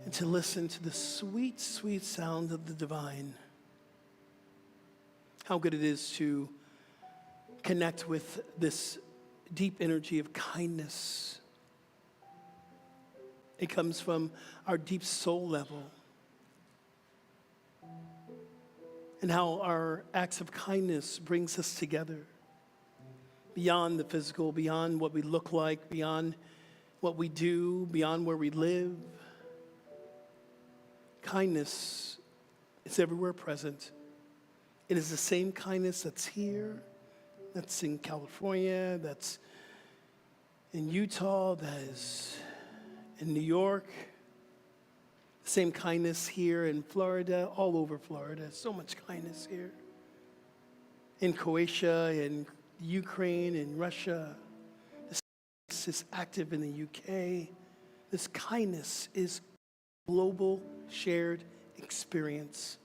and to listen to the sweet, sweet sound of the divine. How good it is to connect with this deep energy of kindness. It comes from our deep soul level. And how our acts of kindness brings us together. Beyond the physical, beyond what we look like, beyond what we do, beyond where we live. Kindness is everywhere present. It is the same kindness that's here, that's in California, that's in Utah, that is in New York. The same kindness here in Florida, all over Florida. So much kindness here. In Croatia, in Ukraine, in Russia. This kindness is active in the UK. This kindness is global shared experience.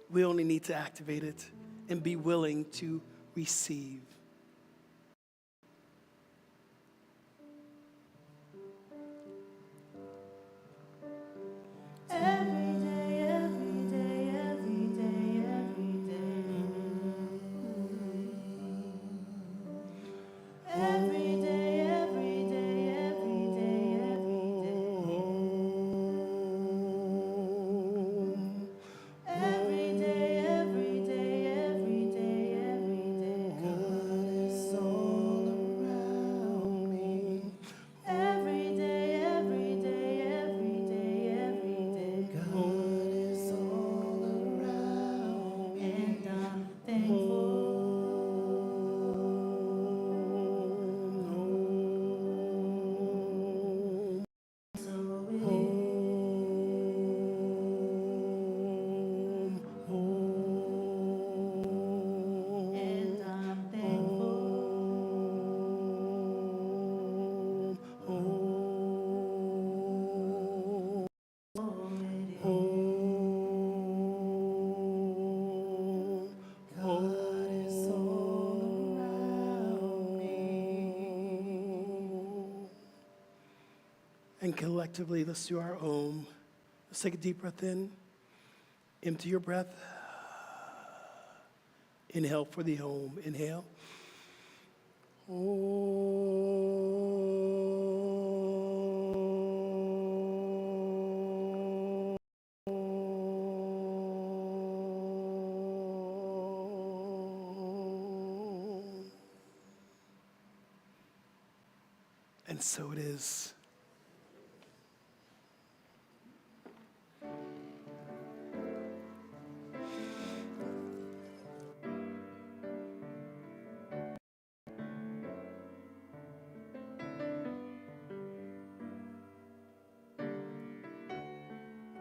We only need to activate it and be willing to receive. Every day, every day, every day, every day. Every day, every day, every day, every day. Every day, every day, every day, every day. God is all around me. Every day, every day, every day, every day. God is all around me. And I'm thankful. So it and I'm thankful. God is all around me. And collectively, let's do our Om. Let's take a deep breath in. Empty your breath. Inhale for the Om. Inhale. And so it is.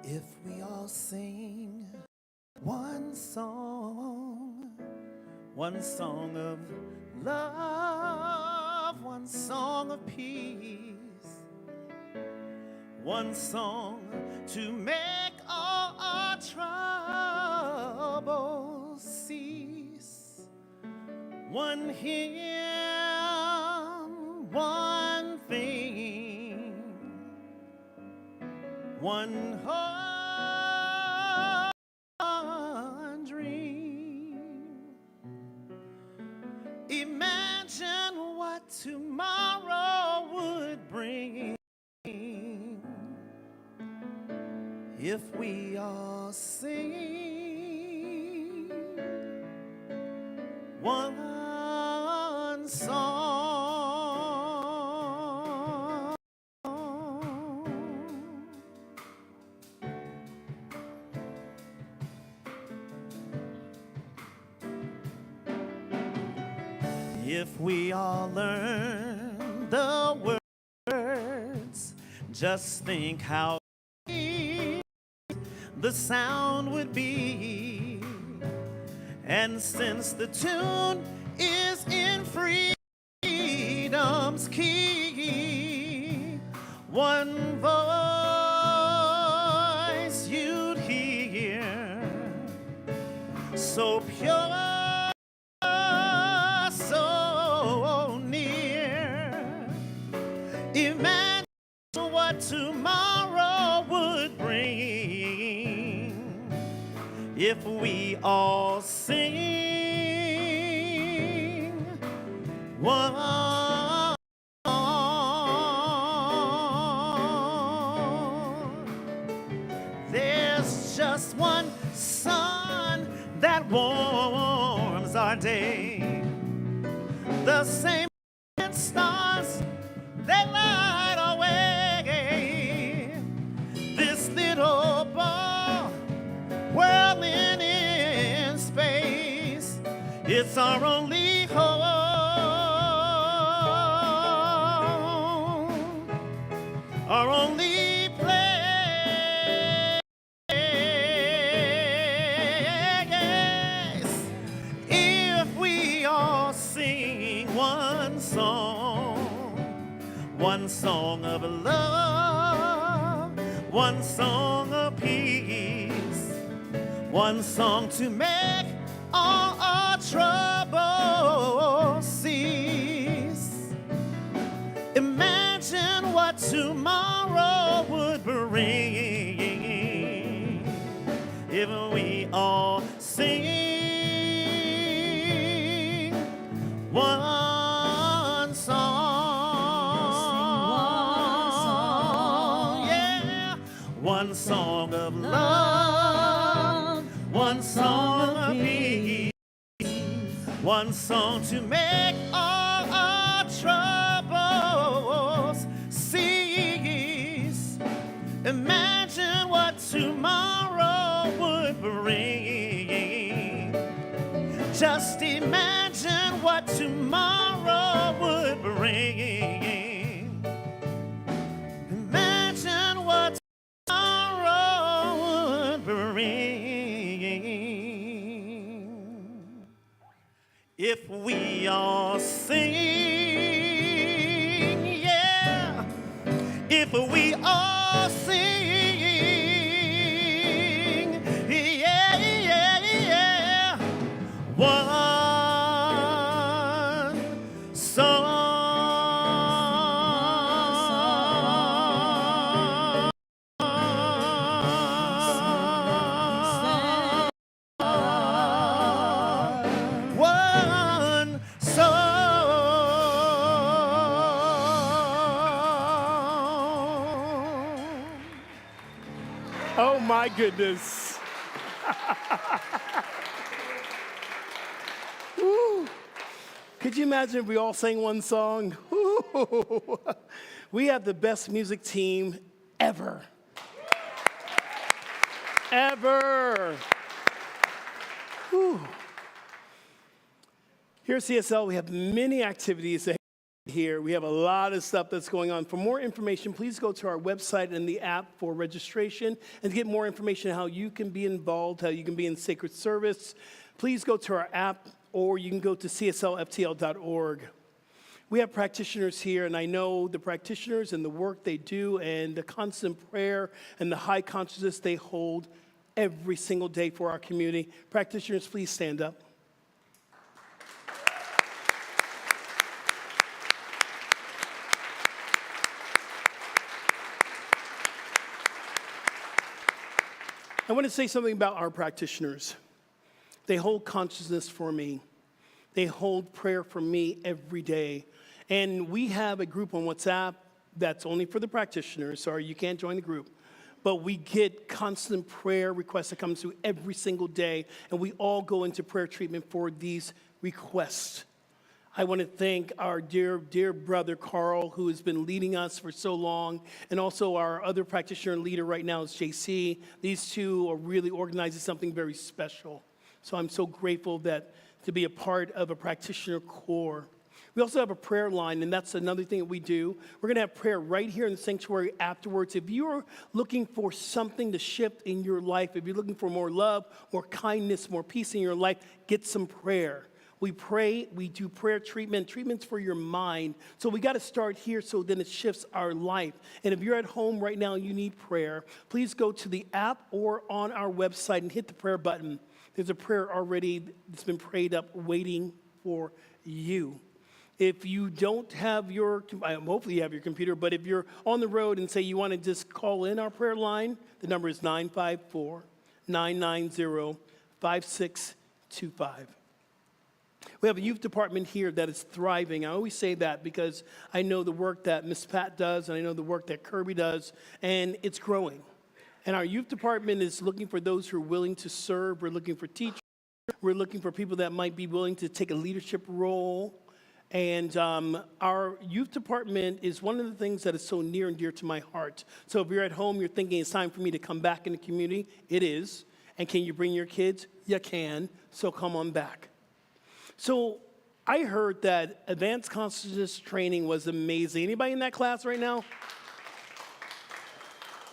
If we all sing one song of love, one song of peace, one song to make all our troubles cease, one hymn, one thing, one hope, one dream. Imagine what tomorrow would bring if we all sing one song. If we all learn the words, just think how sweet the sound would be. And since the tune is in freedom's key, one voice you'd hear, so pure, so near, what tomorrow would bring if we all sing one. There's just one sun that warms our day. The same stars, they light our way. This little ball whirling in space, it's our only home, our only place. If we all sing one song of love, one song of peace, one song to make all our troubles cease. Imagine what tomorrow would bring if we all sing one song. Yeah, one song of love, one song of peace, one song to make all our troubles cease. Imagine what tomorrow would bring. Just imagine what tomorrow would bring. Imagine what tomorrow would bring if we all sing, yeah, if we all sing, yeah, yeah, yeah, one song. One song. Oh my goodness. Woo. Could you imagine if we all sang one song? Woo. We have the best music team ever. Ever. Woo. Here at CSL, we have many activities here. We have a lot of stuff that's going on. For more information, please go to our website and the app for registration and to get more information on how you can be involved, how you can be in sacred service. Please go to our app or you can go to cslftl.org. We have practitioners here, and I know the practitioners and the work they do and the constant prayer and the high consciousness they hold every single day for our community. Practitioners, please stand up. I want to say something about our practitioners. They hold consciousness for me. They hold prayer for me every day. And we have a group on WhatsApp that's only for the practitioners. Sorry, you can't join the group. But we get constant prayer requests that come through every single day. And we all go into prayer treatment for these requests. I want to thank our dear, dear brother, Carl, who has been leading us for so long, and also our other practitioner and leader right now is JC. These two are really organizing something very special. So I'm so grateful to be a part of a practitioner corps. We also have a prayer line, and that's another thing that we do. We're going to have prayer right here in the sanctuary afterwards. If you're looking for something to shift in your life, if you're looking for more love, more kindness, more peace in your life, get some prayer. We pray, we do prayer treatments for your mind. So we got to start here so then it shifts our life. And if you're at home right now and you need prayer, please go to the app or on our website and hit the prayer button. There's a prayer already that's been prayed up waiting for you. If you don't have your, hopefully you have your computer, but if you're on the road and say you want to just call in our prayer line, the number is 954-990-5625. We have a youth department here that is thriving. I always say that because I know the work that Miss Pat does, and I know the work that Kirby does, and it's growing. And our youth department is looking for those who are willing to serve. We're looking for teachers. We're looking for people that might be willing to take a leadership role. And our youth department is one of the things that is so near and dear to my heart. So if you're at home, you're thinking it's time for me to come back in the community, it is. And can you bring your kids? You can. So come on back. So I heard that advanced consciousness training was amazing. Anybody in that class right now?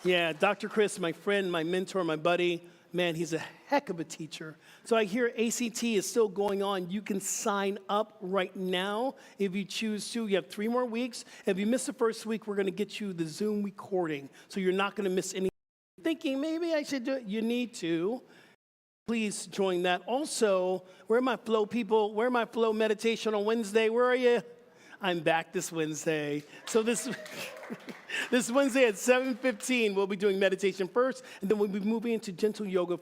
Yeah, Dr. Chris, my friend, my mentor, my buddy, man, he's a heck of a teacher. So I hear ACT is still going on. You can sign up right now if you choose to. You have 3 more weeks. If you miss the first week, we're going to get you the Zoom recording. So you're not going to miss anything. Thinking maybe I should do it. You need to. Please join that. Also, where are my flow people? Where are my flow meditation on Wednesday? Where are you? I'm back this Wednesday. So this Wednesday at 7:15, we'll be doing meditation first, and then we'll be moving into gentle yoga.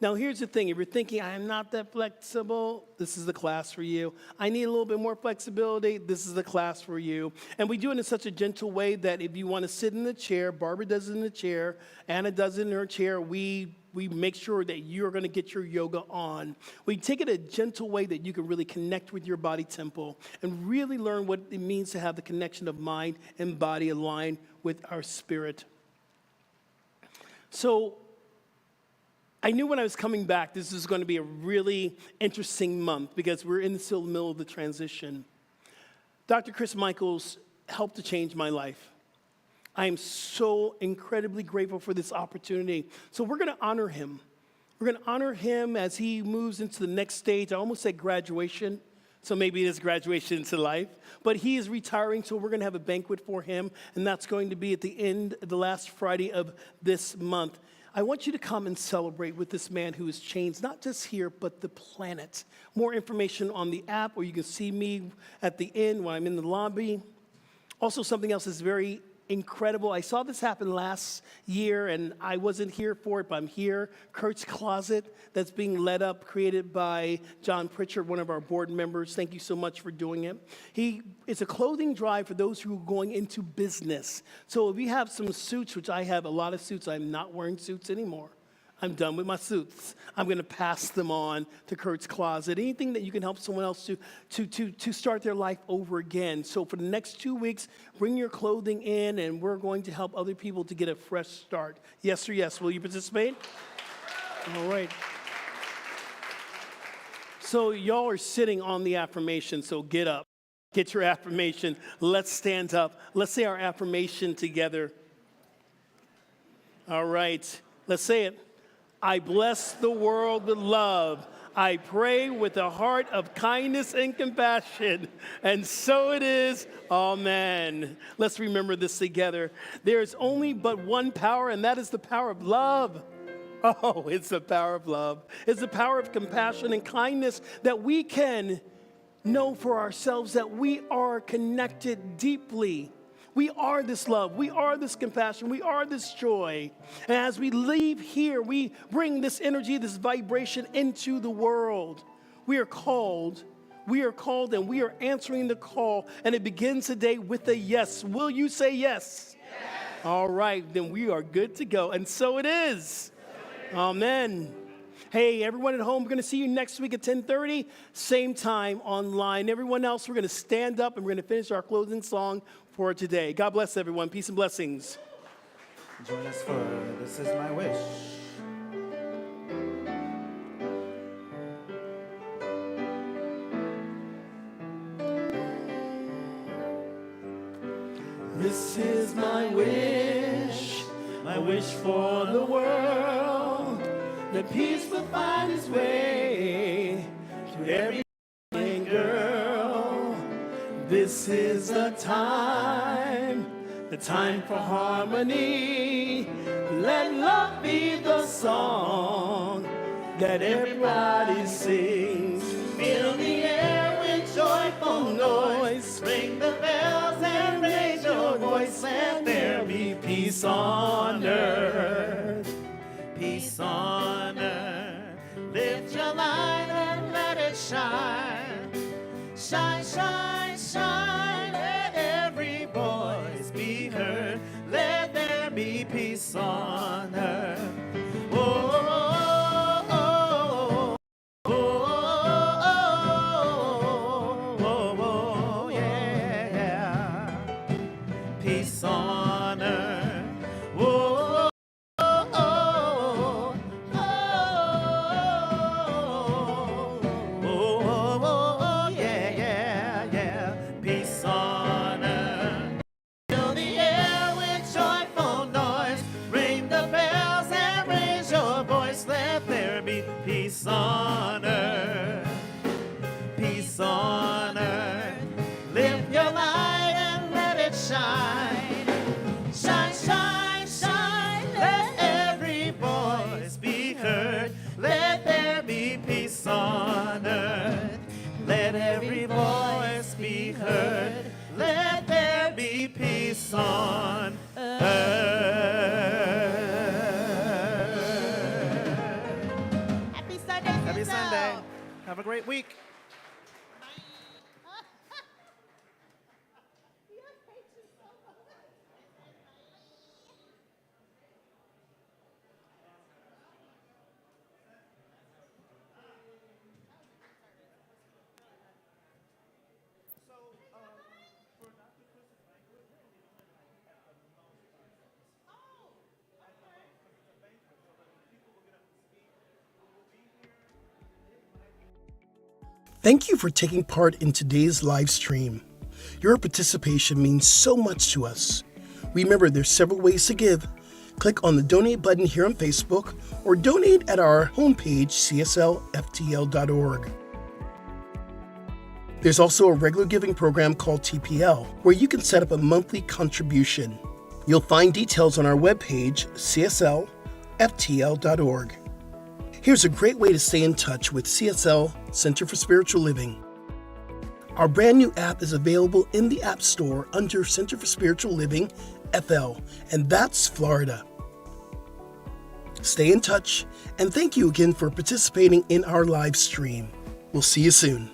Now, here's the thing. If you're thinking, I'm not that flexible, this is the class for you. I need a little bit more flexibility, this is the class for you. And we do it in such a gentle way that if you want to sit in the chair, Barbara does it in the chair, Anna does it in her chair, we make sure that you're going to get your yoga on. We take it a gentle way that you can really connect with your body temple and really learn what it means to have the connection of mind and body aligned with our spirit. So I knew when I was coming back, this was going to be a really interesting month because we're in the middle of the transition. Dr. Chris Michaels helped to change my life. I am so incredibly grateful for this opportunity. So we're going to honor him. We're going to honor him as he moves into the next stage. I almost said graduation, so maybe it is graduation into life. But he is retiring, so we're going to have a banquet for him, and that's going to be at the end, the last Friday of this month. I want you to come and celebrate with this man who has changed, not just here, but the planet. More information on the app, or you can see me at the end when I'm in the lobby. Also, something else is very incredible. I saw this happen last year, and I wasn't here for it, but I'm here. Kurt's Closet, that's being led up, created by John Pritchard, one of our board members. Thank you so much for doing it. It's a clothing drive for those who are going into business. So if you have some suits, which I have a lot of suits, I'm not wearing suits anymore. I'm done with my suits. I'm going to pass them on to Kurt's Closet. Anything that you can help someone else to start their life over again. So for the next 2 weeks, bring your clothing in, and we're going to help other people to get a fresh start. Yes or yes? Will you participate? All right. So y'all are sitting on the affirmation, so get up. Get your affirmation. Let's stand up. Let's say our affirmation together. All right. Let's say it. I bless the world with love. I pray with a heart of kindness and compassion. And so it is. Amen. Let's remember this together. There is only but one power, and that is the power of love. Oh, it's the power of love. It's the power of compassion and kindness that we can know for ourselves that we are connected deeply. We are this love. We are this compassion. We are this joy. And as we leave here, we bring this energy, this vibration into the world. We are called, and we are answering the call. And it begins today with a yes. Will you say yes? Yes. All right, then we are good to go. And so it is. Amen. Hey, everyone at home, we're going to see you next week at 10:30, same time online. Everyone else, we're going to stand up and we're going to finish our closing song for today. God bless everyone. Peace and blessings. Join us for This Is My Wish. This is my wish for the world, that peace will find its way to every girl. This is the time for harmony. Let love be the song that everybody sings. Fill the air with with joyful noise. Ring the bells and raise your voice. Let there be peace on earth. Peace on earth. Lift your light and let it shine. Shine, shine, shine. Let every voice be heard. Let there be peace on earth. Oh, oh, oh, oh, oh, oh, oh, yeah. Peace on earth. Oh, oh, oh, oh, yeah. Peace on earth. Fill the air with joyful noise. Ring the bells and raise your voice. Let there be peace on earth. Peace on earth. Lift your light and let it shine. Shine, shine, shine. Let every voice be heard. Let there be peace on earth. Let every voice be heard. Let there be peace on earth. Happy Sunday, Happy CSL. Sunday. Have a great week. Thank you for taking part in today's live stream. Your participation means so much to us. Remember, there's several ways to give. Click on the donate button here on Facebook or donate at our homepage, cslftl.org. There's also a regular giving program called TPL, where you can set up a monthly contribution. You'll find details on our webpage, cslftl.org. Here's a great way to stay in touch with CSL Center for Spiritual Living. Our brand new app is available in the App Store under Center for Spiritual Living, FL, and that's Florida. Stay in touch, and thank you again for participating in our live stream. We'll see you soon.